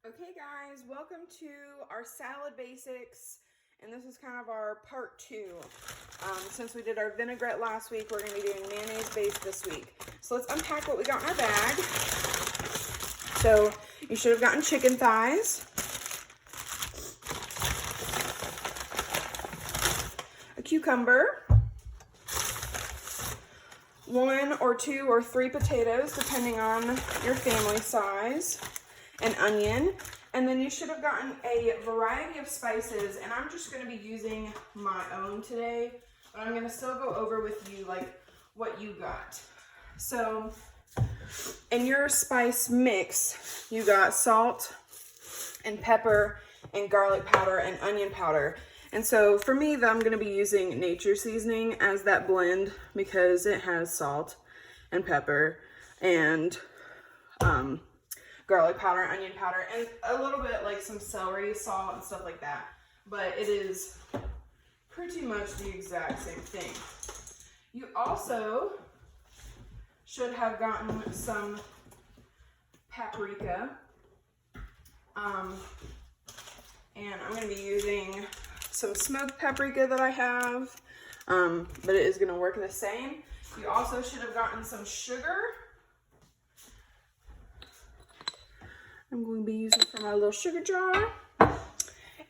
Okay guys, welcome to our salad basics, and this is kind of our part two. Since we did our vinaigrette last week, we're going to be doing mayonnaise base this week. So let's unpack what we got in our bag. So you should have gotten chicken thighs, a cucumber, 1 or 2 or 3 potatoes depending on your family size, an onion, and then you should have gotten a variety of spices, and I'm just going to be using my own today, but I'm going to still go over with you like what you got. So in your spice mix, you got salt and pepper and garlic powder and onion powder. And so for me, I'm going to be using nature seasoning as that blend because it has salt and pepper and garlic powder, onion powder, and a little bit like some celery salt and stuff like that. But it is pretty much the exact same thing. You also should have gotten some paprika. And I'm going to be using some smoked paprika that I have, but it is going to work the same. You also should have gotten some sugar. I'm going to be using from my little sugar jar.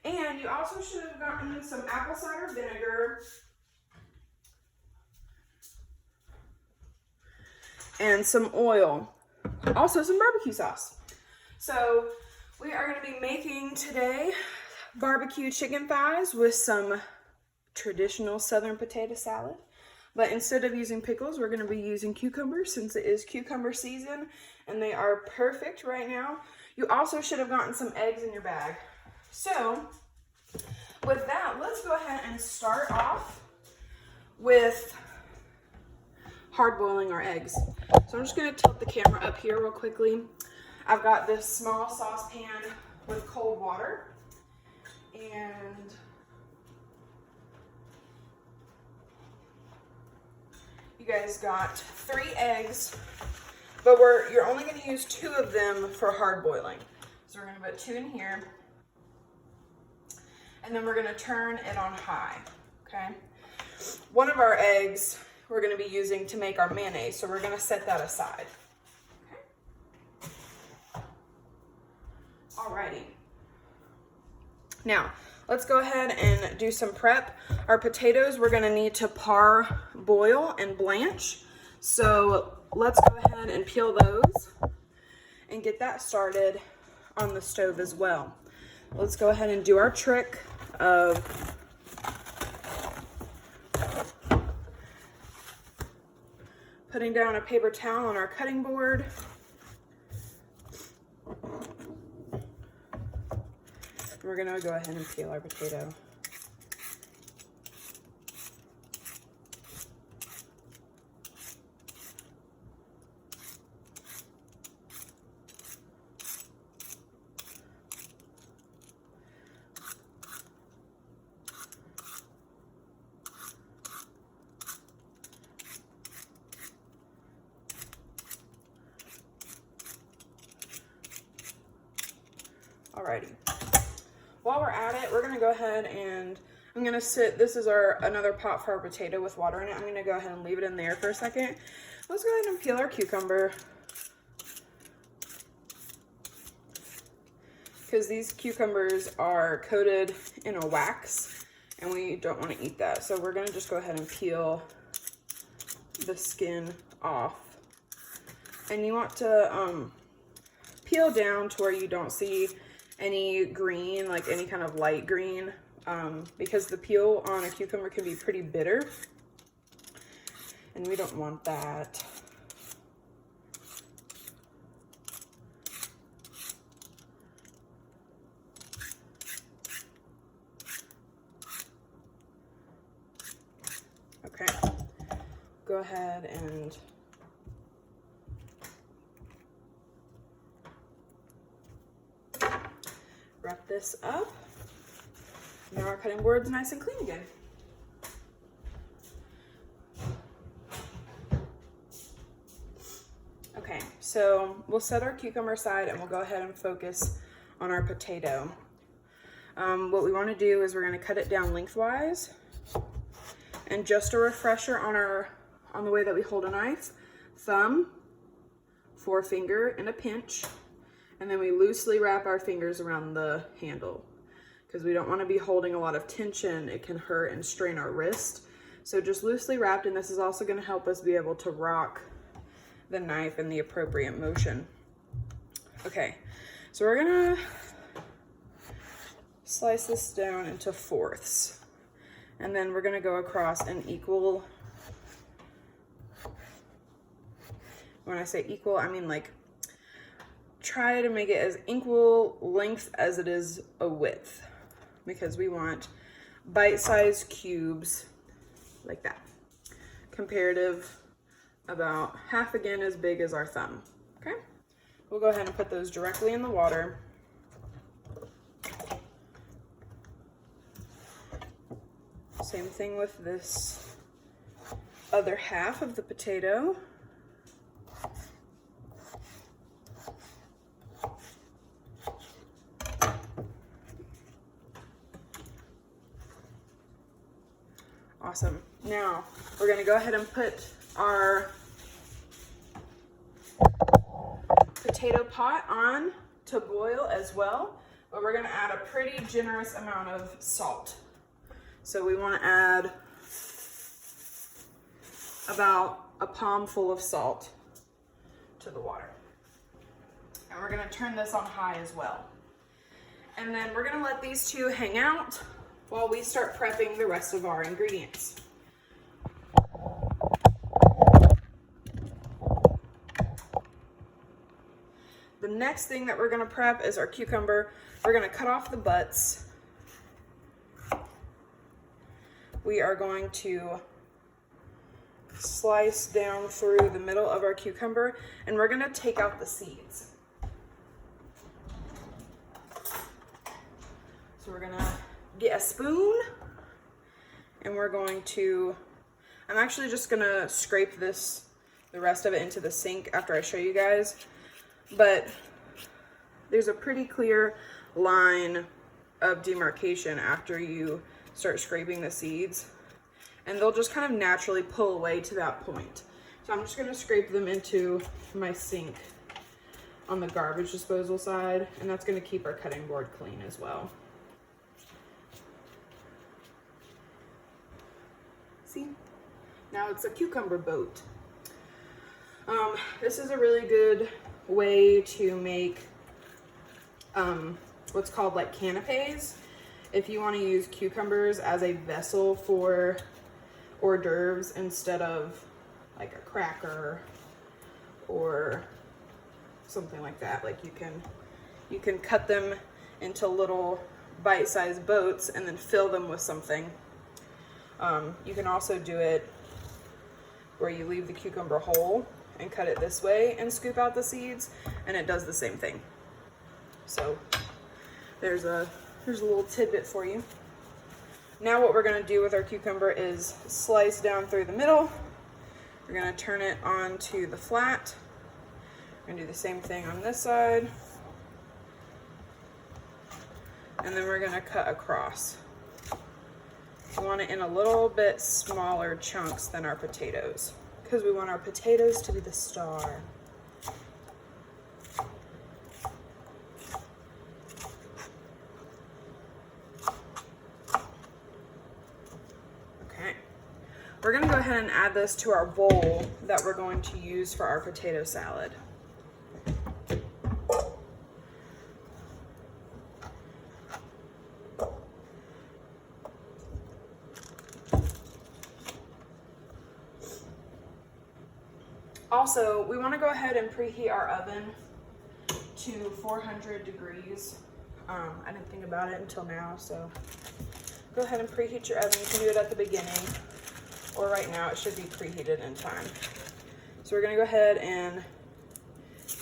And you also should have gotten some apple cider vinegar and some oil. Also some barbecue sauce. So we are going to be making today barbecue chicken thighs with some traditional southern potato salad. But instead of using pickles, we're going to be using cucumbers since it is cucumber season and they are perfect right now. You also should have gotten some eggs in your bag. So with that, let's go ahead and start off with hard boiling our eggs. So I'm just going to tilt the camera up here real quickly. I've got this small saucepan with cold water, and you guys got 3 eggs, but you're only going to use 2 of them for hard boiling. So we're going to put 2 in here, and then we're going to turn it on high, okay? One of our eggs we're going to be using to make our mayonnaise, so we're going to set that aside. Okay. Alrighty. Now, let's go ahead and do some prep. Our potatoes we're going to need to boil and blanch. So let's go ahead and peel those and get that started on the stove as well. Let's go ahead and do our trick of putting down a paper towel on our cutting board. We're going to go ahead and peel our potato. Alrighty. While we're at it, we're going to go ahead and I'm going to this is another pot for our potato with water in it. I'm going to go ahead and leave it in there for a second. Let's go ahead and peel our cucumber, because these cucumbers are coated in a wax and we don't want to eat that. So we're going to just go ahead and peel the skin off. And you want to peel down to where you don't see any green, like any kind of light green, because the peel on a cucumber can be pretty bitter and we don't want that. Okay, go ahead and wrap this up. Now our cutting board's nice and clean again. Okay, so we'll set our cucumber aside and we'll go ahead and focus on our potato. What we want to do is we're going to cut it down lengthwise. And just a refresher on the way that we hold a knife: thumb, forefinger, and a pinch. And then we loosely wrap our fingers around the handle because we don't want to be holding a lot of tension. It can hurt and strain our wrist. So just loosely wrapped, and this is also going to help us be able to rock the knife in the appropriate motion. Okay, so we're going to slice this down into fourths. And then we're going to go across an equal, when I say equal, I mean like try to make it as equal length as it is a width, because we want bite-sized cubes like that. Comparative, about half again as big as our thumb. Okay, we'll go ahead and put those directly in the water. Same thing with this other half of the potato. Awesome. Now we're going to go ahead and put our potato pot on to boil as well, but we're going to add a pretty generous amount of salt. So we want to add about a palm full of salt to the water. And we're going to turn this on high as well. And then we're going to let these two hang out while we start prepping the rest of our ingredients. The next thing that we're going to prep is our cucumber. We're going to cut off the butts. We are going to slice down through the middle of our cucumber, and we're going to take out the seeds. So we're going to get a spoon, and we're going to, I'm actually just going to scrape the rest of it into the sink after I show you guys, but there's a pretty clear line of demarcation after you start scraping the seeds, and they'll just kind of naturally pull away to that point. So I'm just going to scrape them into my sink on the garbage disposal side, and that's going to keep our cutting board clean as well. See? Now it's a cucumber boat. This is a really good way to make what's called like canapes. If you want to use cucumbers as a vessel for hors d'oeuvres instead of like a cracker or something like that, like you can cut them into little bite-sized boats and then fill them with something. You can also do it where you leave the cucumber whole and cut it this way and scoop out the seeds, and it does the same thing. So there's a little tidbit for you. Now what we're going to do with our cucumber is slice down through the middle. We're going to turn it onto the flat. We're going to do the same thing on this side. And then we're going to cut across. We want it in a little bit smaller chunks than our potatoes, because we want our potatoes to be the star. Okay, we're going to go ahead and add this to our bowl that we're going to use for our potato salad. Also, we want to go ahead and preheat our oven to 400 degrees. I didn't think about it until now, so go ahead and preheat your oven. You can do it at the beginning, or right now. It should be preheated in time. So we're going to go ahead and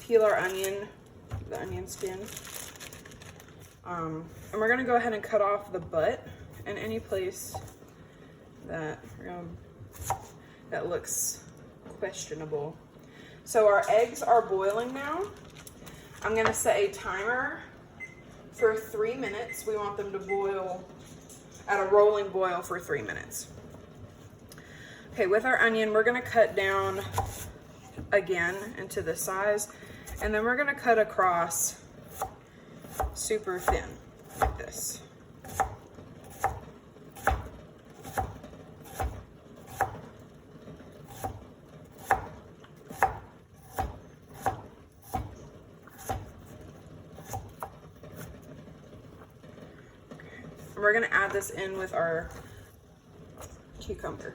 peel our onion, the onion skin. And we're going to go ahead and cut off the butt and any place that looks questionable. So our eggs are boiling now. I'm going to set a timer for 3 minutes. We want them to boil at a rolling boil for 3 minutes. Okay, with our onion, we're gonna cut down again into this size, and then we're gonna cut across super thin, like this. And we're gonna add this in with our cucumber.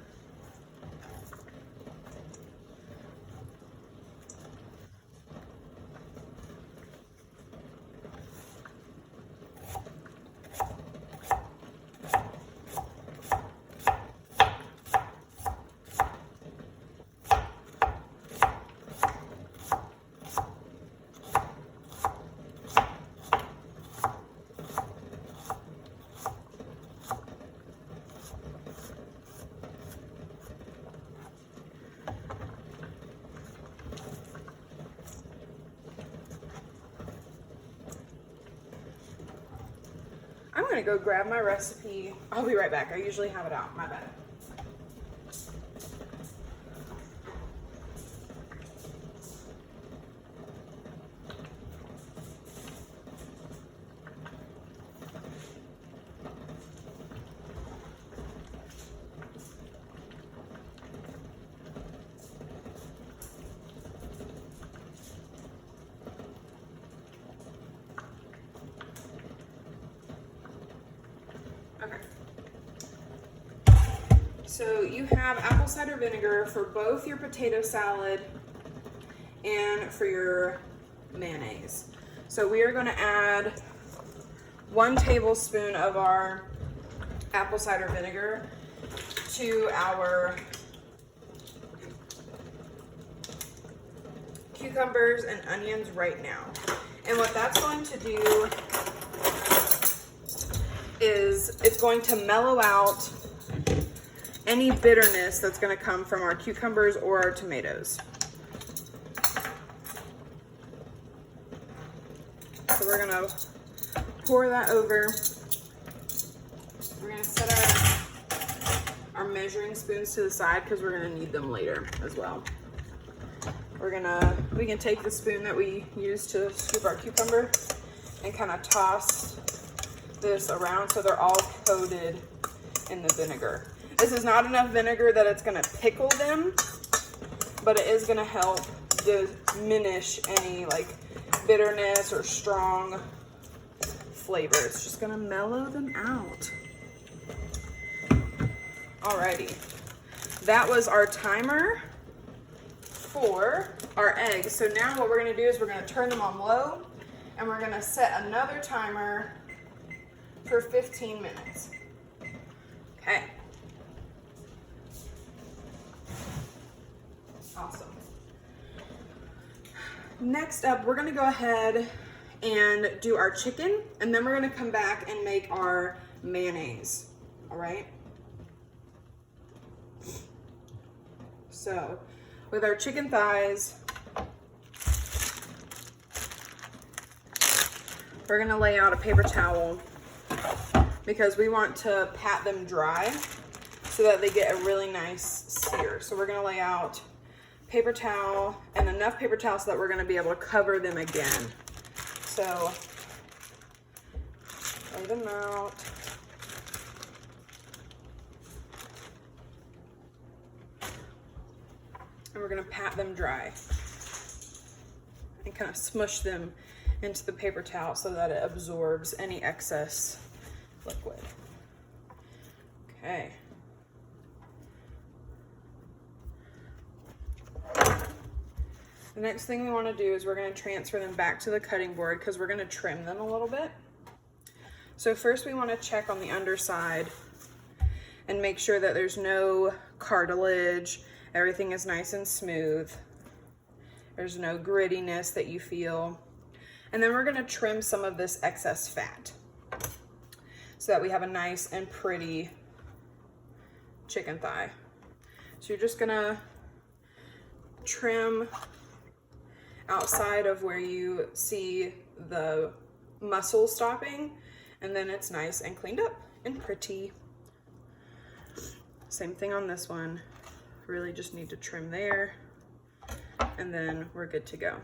I'm gonna go grab my recipe. I'll be right back. I usually have it out. My bad. Okay. So you have apple cider vinegar for both your potato salad and for your mayonnaise. So we are going to add 1 tablespoon of our apple cider vinegar to our cucumbers and onions right now. And what that's going to do is it's going to mellow out any bitterness that's going to come from our cucumbers or our tomatoes. So we're going to pour that over. We're going to set our measuring spoons to the side because we're going to need them later as well. We can take the spoon that we use to scoop our cucumber and kind of toss this around so they're all coated in the vinegar. This is not enough vinegar that it's going to pickle them, but it is going to help diminish any like bitterness or strong flavor. It's just going to mellow them out. Alrighty, that was our timer for our eggs. So now what we're going to do is we're going to turn them on low, and we're going to set another timer for 15 minutes. Okay. Awesome. Next up, we're gonna go ahead and do our chicken, and then we're gonna come back and make our mayonnaise, all right? So, with our chicken thighs, we're gonna lay out a paper towel because we want to pat them dry so that they get a really nice sear. So we're gonna lay out paper towel and enough paper towel so that we're gonna be able to cover them again. So lay them out. And we're gonna pat them dry and kind of smush them into the paper towel so that it absorbs any excess liquid. Okay. The next thing we want to do is we're going to transfer them back to the cutting board because we're going to trim them a little bit. So first we want to check on the underside and make sure that there's no cartilage, everything is nice and smooth. There's no grittiness that you feel. And then we're going to trim some of this excess fat so that we have a nice and pretty chicken thigh. So you're just going to trim outside of where you see the muscle stopping, and then it's nice and cleaned up and pretty. Same thing on this one. Really just need to trim there, and then we're good to go.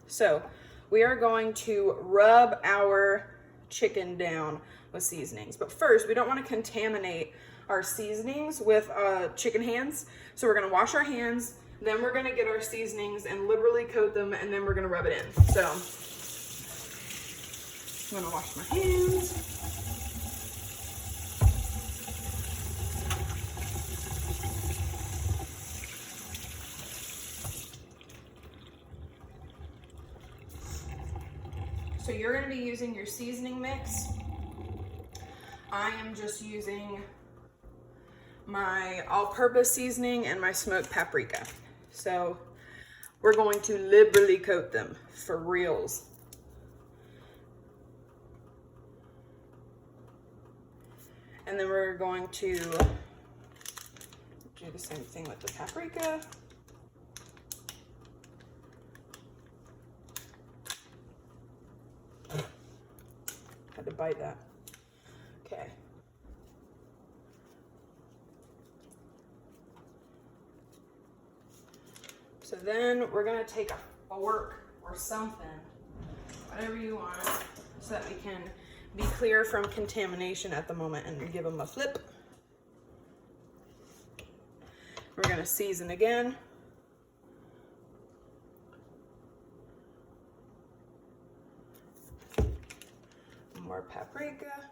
So we are going to rub our chicken down with seasonings, but first we don't want to contaminate our seasonings with chicken hands. So we're gonna wash our hands, then we're gonna get our seasonings and liberally coat them, and then we're gonna rub it in. So I'm gonna wash my hands. So you're gonna be using your seasoning mix. I am just using my all-purpose seasoning and my smoked paprika. So we're going to liberally coat them for reals. And then we're going to do the same thing with the paprika. Had to bite that. Okay. So then we're gonna take a fork or something, whatever you want, so that we can be clear from contamination at the moment, and give them a flip. We're gonna season again. More paprika.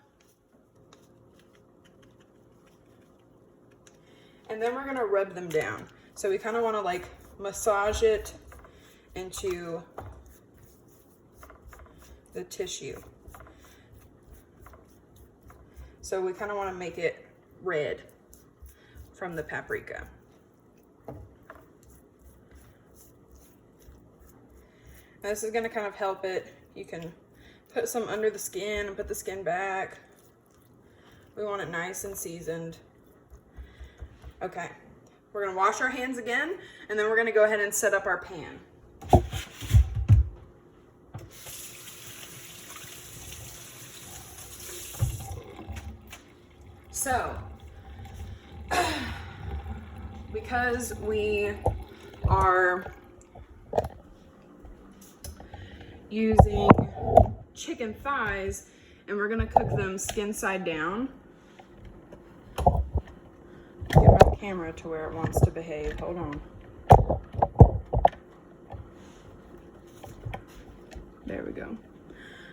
And then we're gonna rub them down. So we kind of wanna like massage it into the tissue. So we kind of want to make it red from the paprika. And this is going to kind of help it. You can put some under the skin and put the skin back. We want it nice and seasoned. Okay, we're going to wash our hands again, and then we're going to go ahead and set up our pan. So, because we are using chicken thighs and we're gonna cook them skin side down, get my camera to where it wants to behave. Hold on. There we go.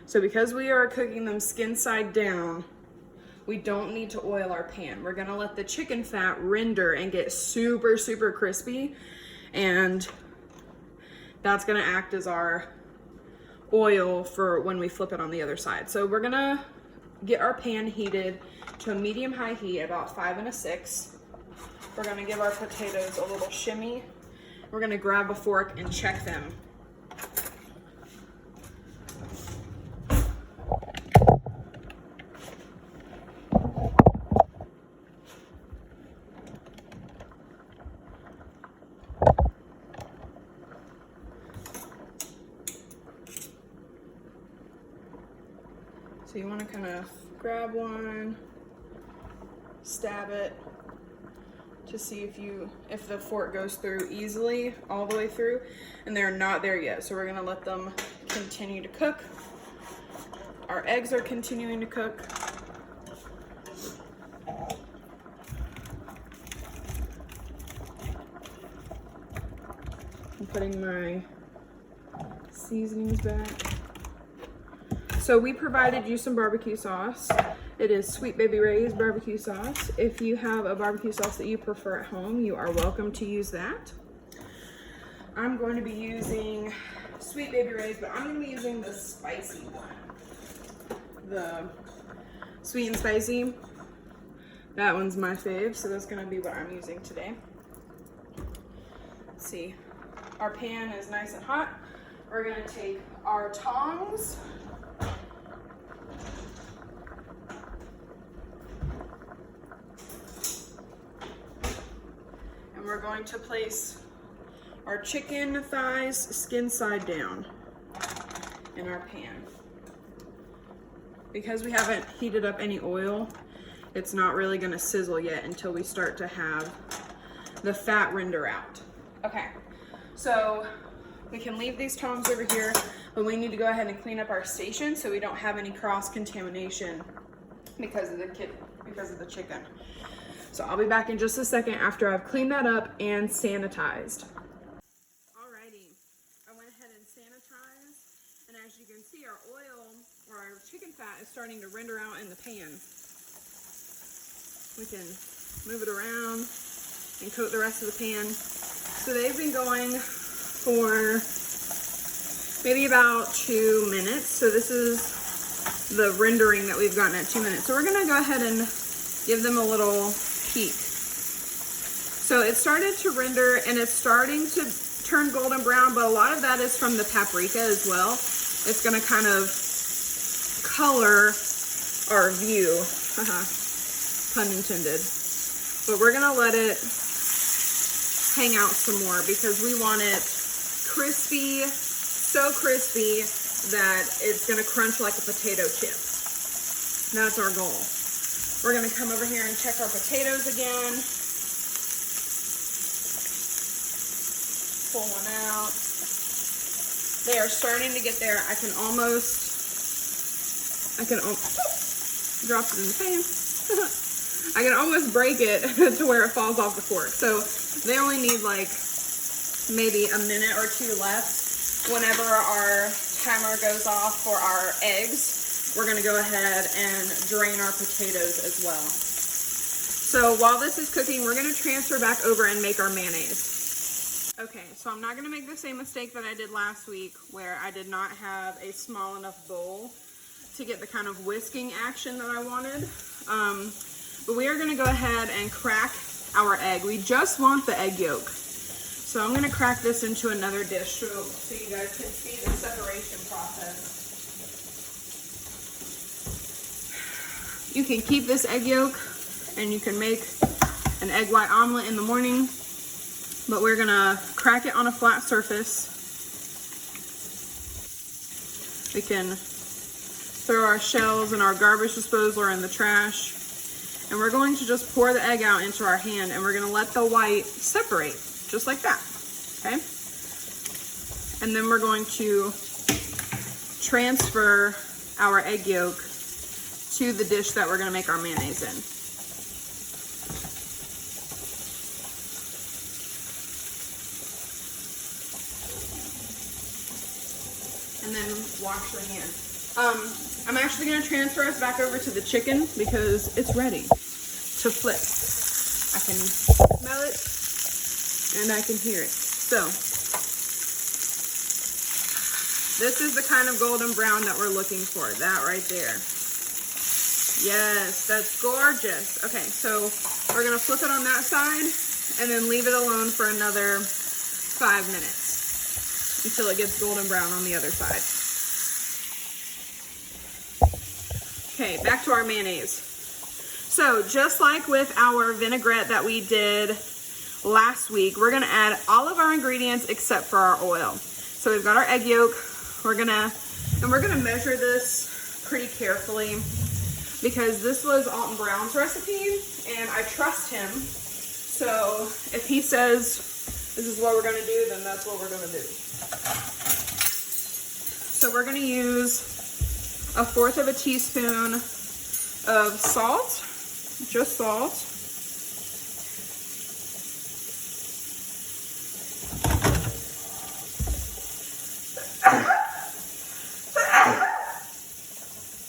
So because we are cooking them skin side down, we don't need to oil our pan. We're gonna let the chicken fat render and get super, super crispy. And that's gonna act as our oil for when we flip it on the other side. So we're gonna get our pan heated to a medium-high heat, about 5 and a 6. We're gonna give our potatoes a little shimmy. We're gonna grab a fork and check them. So you want to kind of grab one, stab it to see if the fork goes through easily all the way through, and they're not there yet. So we're going to let them continue to cook. Our eggs are continuing to cook. I'm putting my seasonings back. So we provided you some barbecue sauce. It is Sweet Baby Ray's barbecue sauce. If you have a barbecue sauce that you prefer at home, you are welcome to use that. I'm going to be using Sweet Baby Ray's, but I'm going to be using the spicy one. The sweet and spicy. That one's my fave, so that's going to be what I'm using today. Let's see. Our pan is nice and hot. We're going to take our tongs. We're going to place our chicken thighs skin side down in our pan. because we haven't heated up any oil, it's not really gonna sizzle yet until we start to have the fat render out. Okay, so we can leave these tongs over here, but we need to go ahead and clean up our station so we don't have any cross-contamination because of the chicken. So I'll be back in just a second after I've cleaned that up and sanitized. Alrighty, I went ahead and sanitized, and as you can see, our oil or our chicken fat is starting to render out in the pan. We can move it around and coat the rest of the pan. So they've been going for maybe about 2 minutes. So this is the rendering that we've gotten at 2 minutes. So we're gonna go ahead and give them a little peek. So it started to render and it's starting to turn golden brown, but a lot of that is from the paprika as well. It's gonna kind of color our view, pun intended. But we're gonna let it hang out some more because we want it crispy, so crispy that it's gonna crunch like a potato chip. That's our goal. We're gonna come over here and check our potatoes again. Pull one out. They are starting to get there. I can almost drop it in the pan. I can almost break it to where it falls off the fork. So they only need like maybe a minute or two left. Whenever our timer goes off for our eggs, we're gonna go ahead and drain our potatoes as well. So while this is cooking, we're gonna transfer back over and make our mayonnaise. Okay, so I'm not gonna make the same mistake that I did last week where I did not have a small enough bowl to get the kind of whisking action that I wanted. But we are gonna go ahead and crack our egg. We just want the egg yolk. So I'm gonna crack this into another dish so you guys can see the separation process. You can keep this egg yolk and you can make an egg white omelet in the morning, but we're gonna crack it on a flat surface. We can throw our shells in our garbage disposal or in the trash. And we're going to just pour the egg out into our hand and we're gonna let the white separate, just like that, okay? And then we're going to transfer our egg yolk to the dish that we're gonna make our mayonnaise in. And then wash your hands. I'm actually gonna transfer us back over to the chicken because it's ready to flip. I can smell it and I can hear it. So this is the kind of golden brown that we're looking for, that right there. Yes, that's gorgeous. Okay, so we're gonna flip it on that side and then leave it alone for another 5 minutes until it gets golden brown on the other side. Okay, back to our mayonnaise. So just like with our vinaigrette that we did last week, we're gonna add all of our ingredients except for our oil. So we've got our egg yolk. We're gonna measure this pretty carefully because this was Alton Brown's recipe and I trust him. So if he says this is what we're gonna do, then that's what we're gonna do. So we're gonna use 1/4 of a teaspoon of salt, just salt.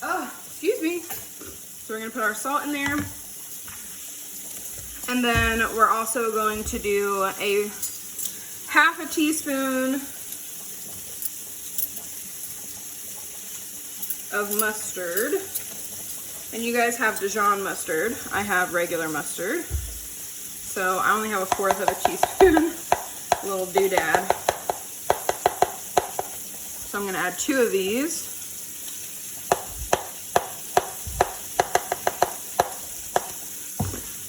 Oh, excuse me. So we're gonna put our salt in there. And then we're also going to do a 1/2 teaspoon of mustard. And you guys have Dijon mustard. I have regular mustard. So I only have 1/4 of a teaspoon, a little doodad. So I'm gonna add 2 of these.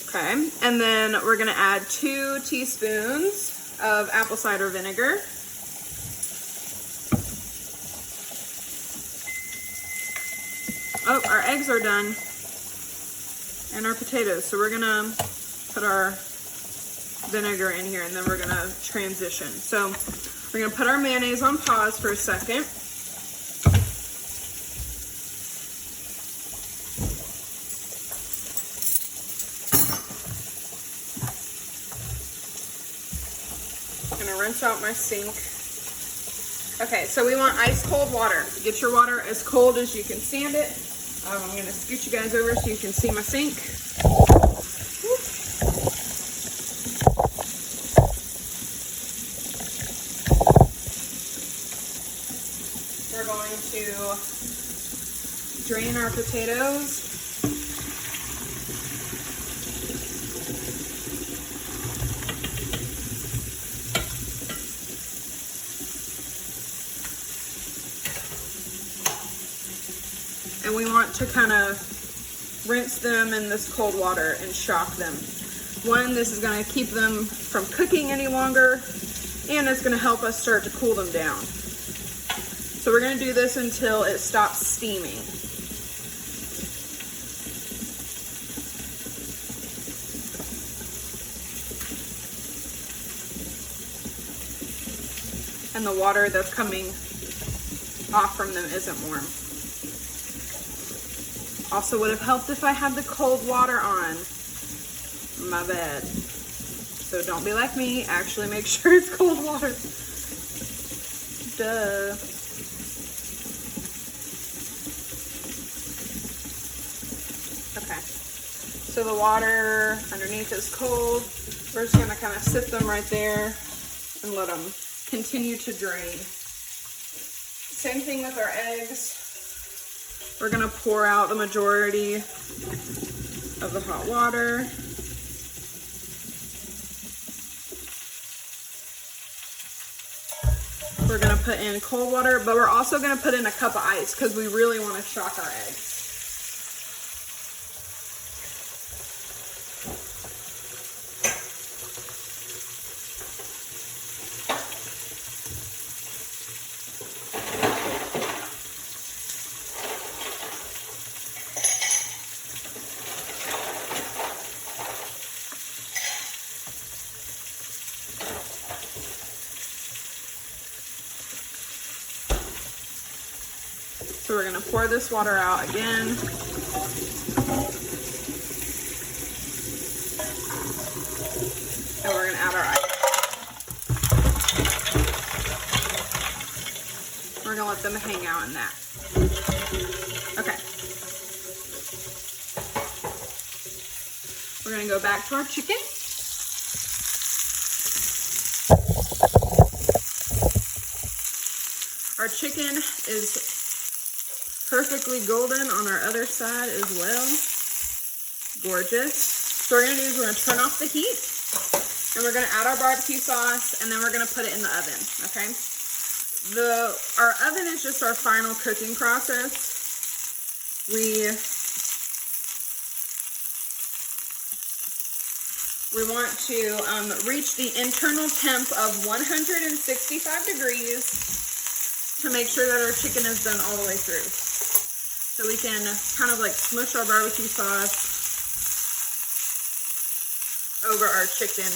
Okay, and then we're gonna add 2 teaspoons of apple cider vinegar. Oh, our eggs are done. And our potatoes. So we're gonna put our vinegar in here and then we're gonna transition. So we're gonna put our mayonnaise on pause for a second. I'm gonna rinse out my sink. Okay, so we want ice cold water. Get your water as cold as you can stand it. I'm gonna scoot you guys over so you can see my sink. We're going to drain our potatoes. And we want to kind of rinse them in this cold water and shock them. One, this is going to keep them from cooking any longer, and it's going to help us start to cool them down. So we're going to do this until it stops steaming. And the water that's coming off from them isn't warm. Also would have helped if I had the cold water on. My bad. So don't be like me. Actually make sure it's cold water. Duh. Okay. So the water underneath is cold. We're just going to kind of sit them right there and let them continue to drain. Same thing with our eggs. We're gonna pour out the majority of the hot water. We're gonna put in cold water, but we're also gonna put in a cup of ice because we really want to shock our eggs. So we're gonna pour this water out again. And we're gonna add our ice. We're gonna let them hang out in that. Okay. We're gonna go back to our chicken. Our chicken is perfectly golden on our other side as well. Gorgeous. So what we're gonna do is we're gonna turn off the heat and we're gonna add our barbecue sauce and then we're gonna put it in the oven, okay? Our oven is just our final cooking process. We want to reach the internal temp of 165 degrees to make sure that our chicken is done all the way through. So we can kind of like smush our barbecue sauce over our chicken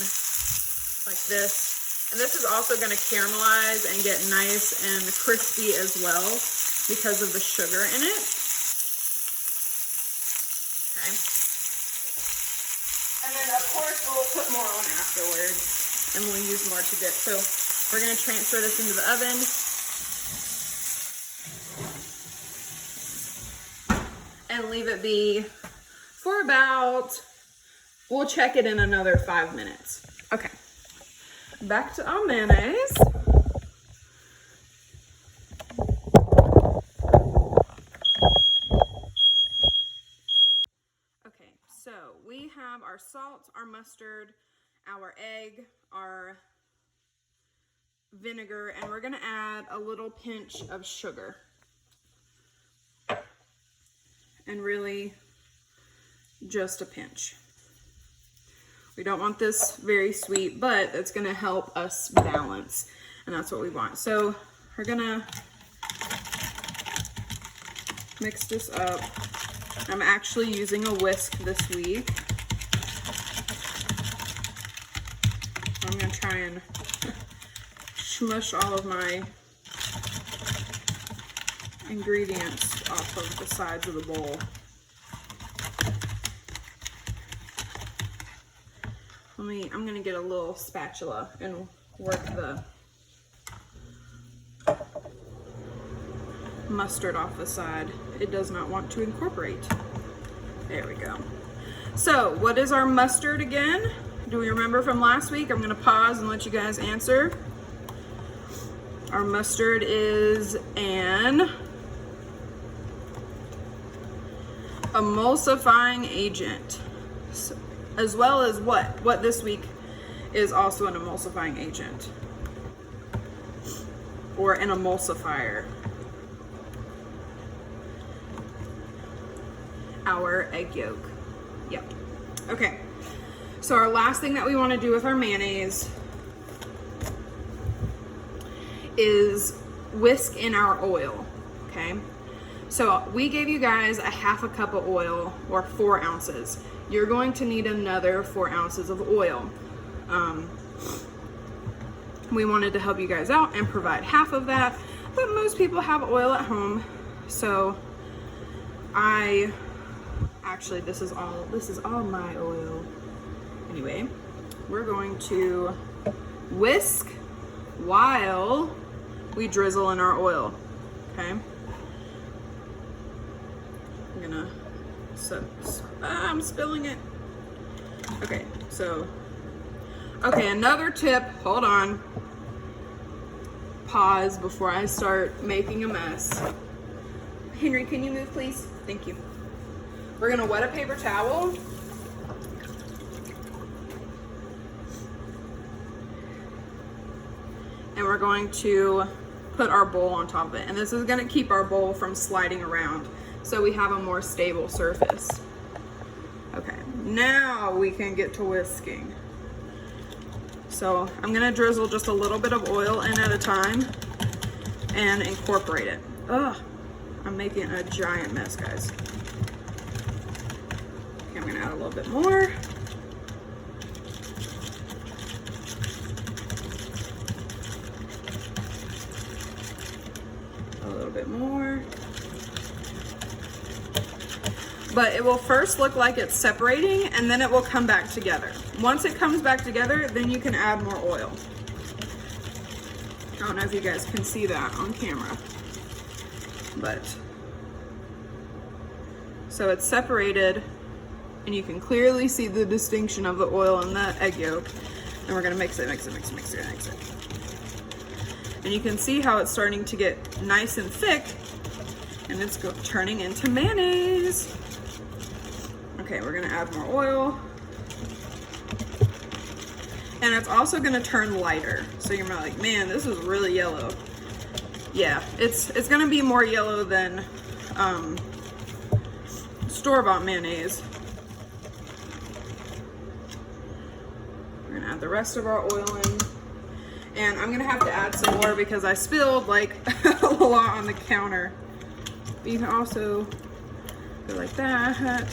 like this. And this is also going to caramelize and get nice and crispy as well because of the sugar in it. Okay. And then of course we'll put more on afterwards and we'll use more to dip. So we're going to transfer this into the oven. And leave it be for about, we'll check it in another 5 minutes. Okay, back to our mayonnaise. Okay, so we have our salt, our mustard, our egg, our vinegar, and we're gonna add a little pinch of sugar. And really just a pinch. We don't want this very sweet, but it's gonna help us balance, and that's what we want. So we're gonna mix this up. I'm actually using a whisk this week. I'm gonna try and smush all of my ingredients off of the sides of the bowl. I'm gonna get a little spatula and work the mustard off the side. It does not want to incorporate. There we go. So what is our mustard again? Do we remember from last week? I'm gonna pause and let you guys answer. Our mustard is an emulsifying agent, as well as what this week is also an emulsifying agent, or an emulsifier. Our egg yolk. Yep. Okay. So our last thing that we want to do with our mayonnaise is whisk in our oil. Okay. So we gave you guys a half a cup of oil, or 4 ounces. You're going to need another 4 ounces of oil. We wanted to help you guys out and provide half of that, but most people have oil at home. So actually this is all my oil. Anyway, we're going to whisk while we drizzle in our oil. Okay. I'm spilling it. Okay, another tip, hold on. Pause before I start making a mess. Henry, can you move, please? Thank you. We're gonna wet a paper towel. And we're going to put our bowl on top of it. And this is gonna keep our bowl from sliding around, so we have a more stable surface. Okay, now we can get to whisking. So I'm gonna drizzle just a little bit of oil in at a time and incorporate it. Ugh, I'm making a giant mess, guys. Okay, I'm gonna add a little bit more. A little bit more. But it will first look like it's separating, and then it will come back together. Once it comes back together, then you can add more oil. I don't know if you guys can see that on camera, but so it's separated, and you can clearly see the distinction of the oil and the egg yolk. And we're gonna mix it. And you can see how it's starting to get nice and thick, and it's turning into mayonnaise. Okay, we're gonna add more oil. And it's also gonna turn lighter. So you're like, man, this is really yellow. Yeah, it's gonna be more yellow than store-bought mayonnaise. We're gonna add the rest of our oil in. And I'm gonna have to add some more because I spilled like a lot on the counter. But you can also go like that.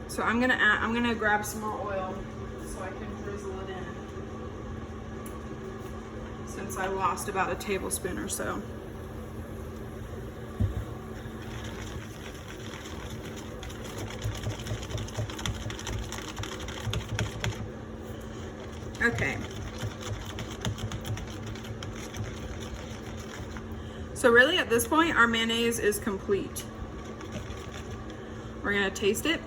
So I'm gonna grab some more oil so I can drizzle it in, since I lost about a tablespoon or so. Okay. So really at this point, our mayonnaise is complete. We're gonna taste it.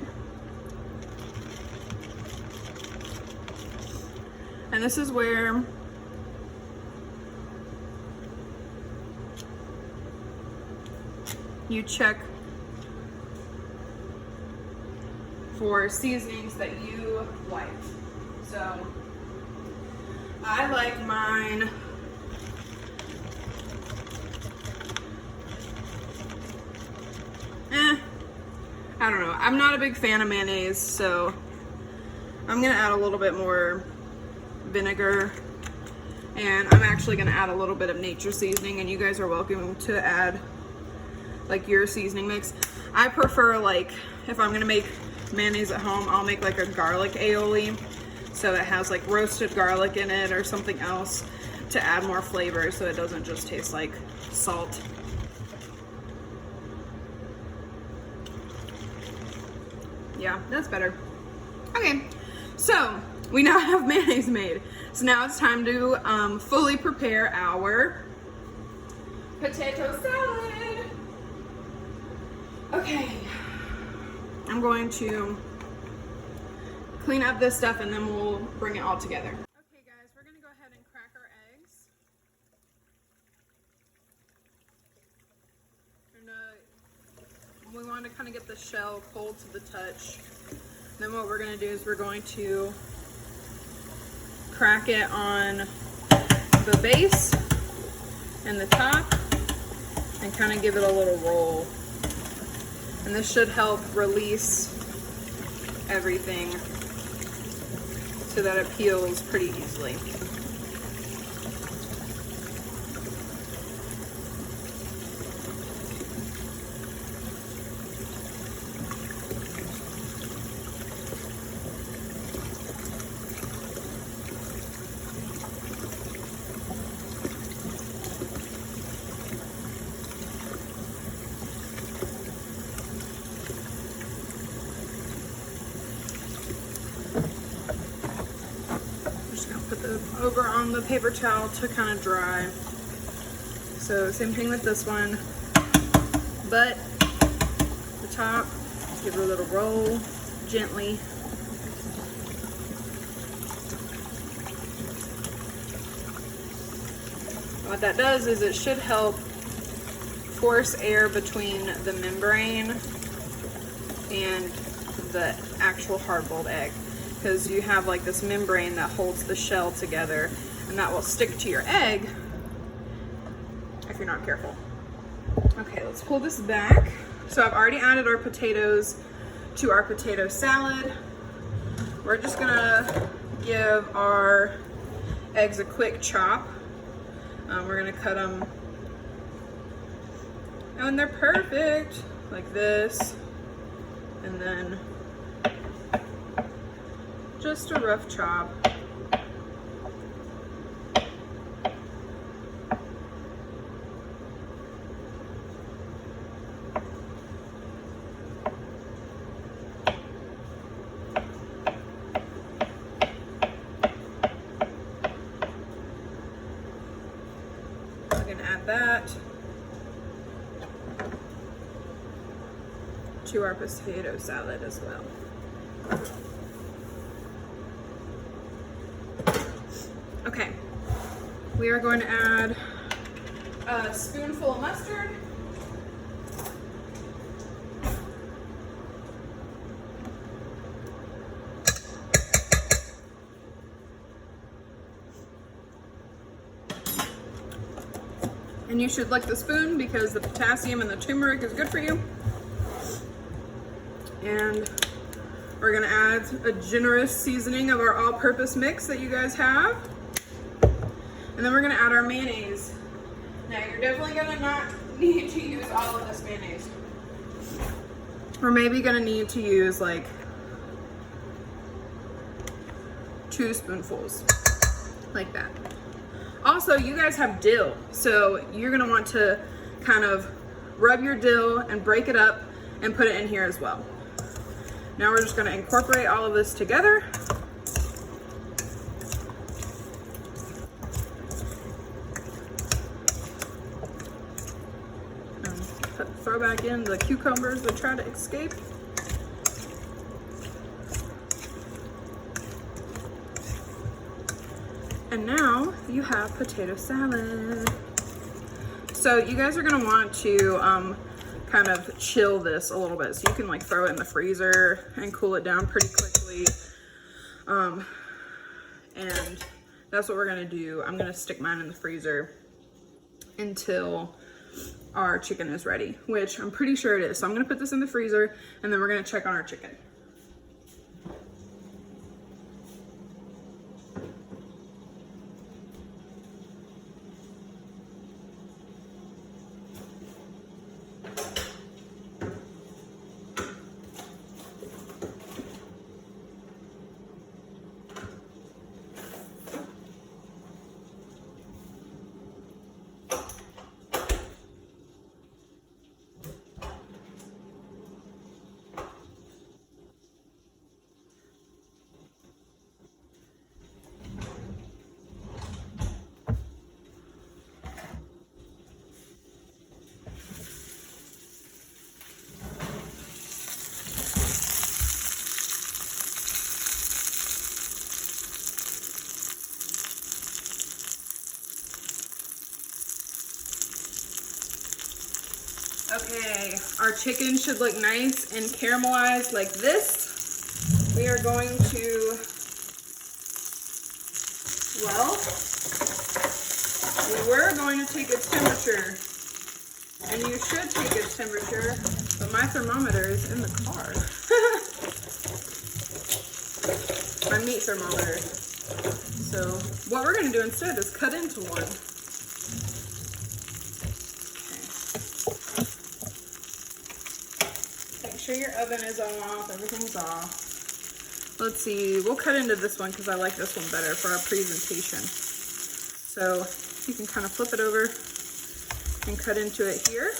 And this is where you check for seasonings that you like. So I like mine I don't know. I'm not a big fan of mayonnaise, so I'm gonna add a little bit more vinegar, and I'm actually gonna add a little bit of nature seasoning, and you guys are welcome to add like your seasoning mix. I prefer, like, if I'm gonna make mayonnaise at home, I'll make like a garlic aioli, so it has like roasted garlic in it or something else to add more flavor, so it doesn't just taste like salt. Yeah, that's better. Okay, so we now have mayonnaise made. So now it's time to fully prepare our potato salad. Okay, I'm going to clean up this stuff and then we'll bring it all together. Okay guys, we're gonna go ahead and crack our eggs. And we want to kind of get the shell cold to the touch. Then what we're gonna do is we're going to crack it on the base and the top and kind of give it a little roll. And this should help release everything so that it peels pretty easily. Over on the paper towel to kind of dry. So same thing with this one, but the top, give it a little roll gently. What that does is it should help force air between the membrane and the actual hard-boiled egg, because you have like this membrane that holds the shell together, and that will stick to your egg if you're not careful. Okay, let's pull this back. So I've already added our potatoes to our potato salad. We're just gonna give our eggs a quick chop. We're gonna cut them, and they're perfect, like this, and then just a rough chop. I'm gonna add that to our potato salad as well. Okay, we are going to add a spoonful of mustard, and you should lick the spoon because the potassium and the turmeric is good for you. And we're gonna add a generous seasoning of our all-purpose mix that you guys have. And then we're gonna add our mayonnaise. Now you're definitely gonna not need to use all of this mayonnaise. We're maybe gonna need to use like 2 spoonfuls, like that. Also, you guys have dill, so you're gonna want to kind of rub your dill and break it up and put it in here as well. Now we're just gonna incorporate all of this together. Throw back in the cucumbers that try to escape. And now you have potato salad. So you guys are gonna want to kind of chill this a little bit. So you can like throw it in the freezer and cool it down pretty quickly. And that's what we're gonna do. I'm gonna stick mine in the freezer until our chicken is ready, which I'm pretty sure it is. So I'm gonna put this in the freezer and then we're gonna check on our chicken. Okay, our chicken should look nice and caramelized like this. We are going to, well, we were going to take its temperature, and you should take its temperature, but my thermometer is in the car. My meat thermometer. So what we're going to do instead is cut into one. Make sure your oven is off, everything's off. Let's see, we'll cut into this one because I like this one better for our presentation. So you can kind of flip it over and cut into it here.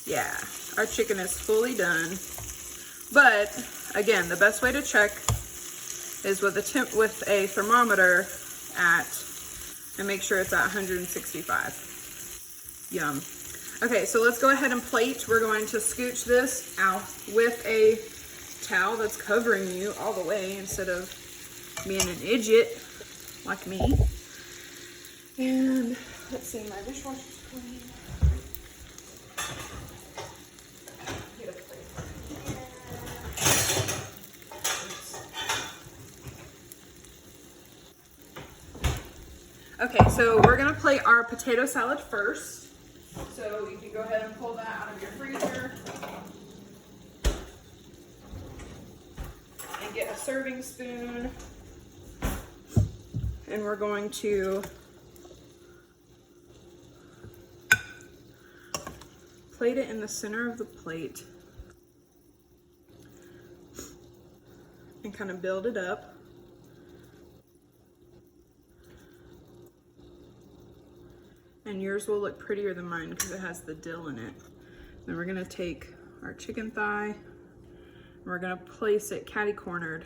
Yeah, our chicken is fully done. But again, the best way to check is with a thermometer and make sure it's at 165. Yum. Okay, so let's go ahead and plate. We're going to scooch this out with a towel that's covering you all the way instead of being an idiot like me. And let's see, my dishwasher's clean. Get a plate here. Okay, so we're gonna plate our potato salad first. So you can go ahead and pull that out of your freezer and get a serving spoon. And we're going to plate it in the center of the plate and kind of build it up. And yours will look prettier than mine because it has the dill in it. Then we're gonna take our chicken thigh and we're gonna place it catty-cornered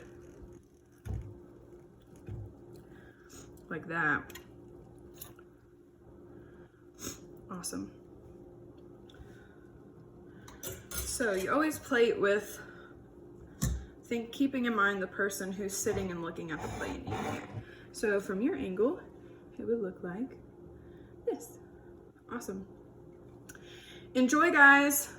like that. Awesome. So you always plate with, keeping in mind the person who's sitting and looking at the plate. So from your angle, it would look like this. Awesome. Enjoy, guys.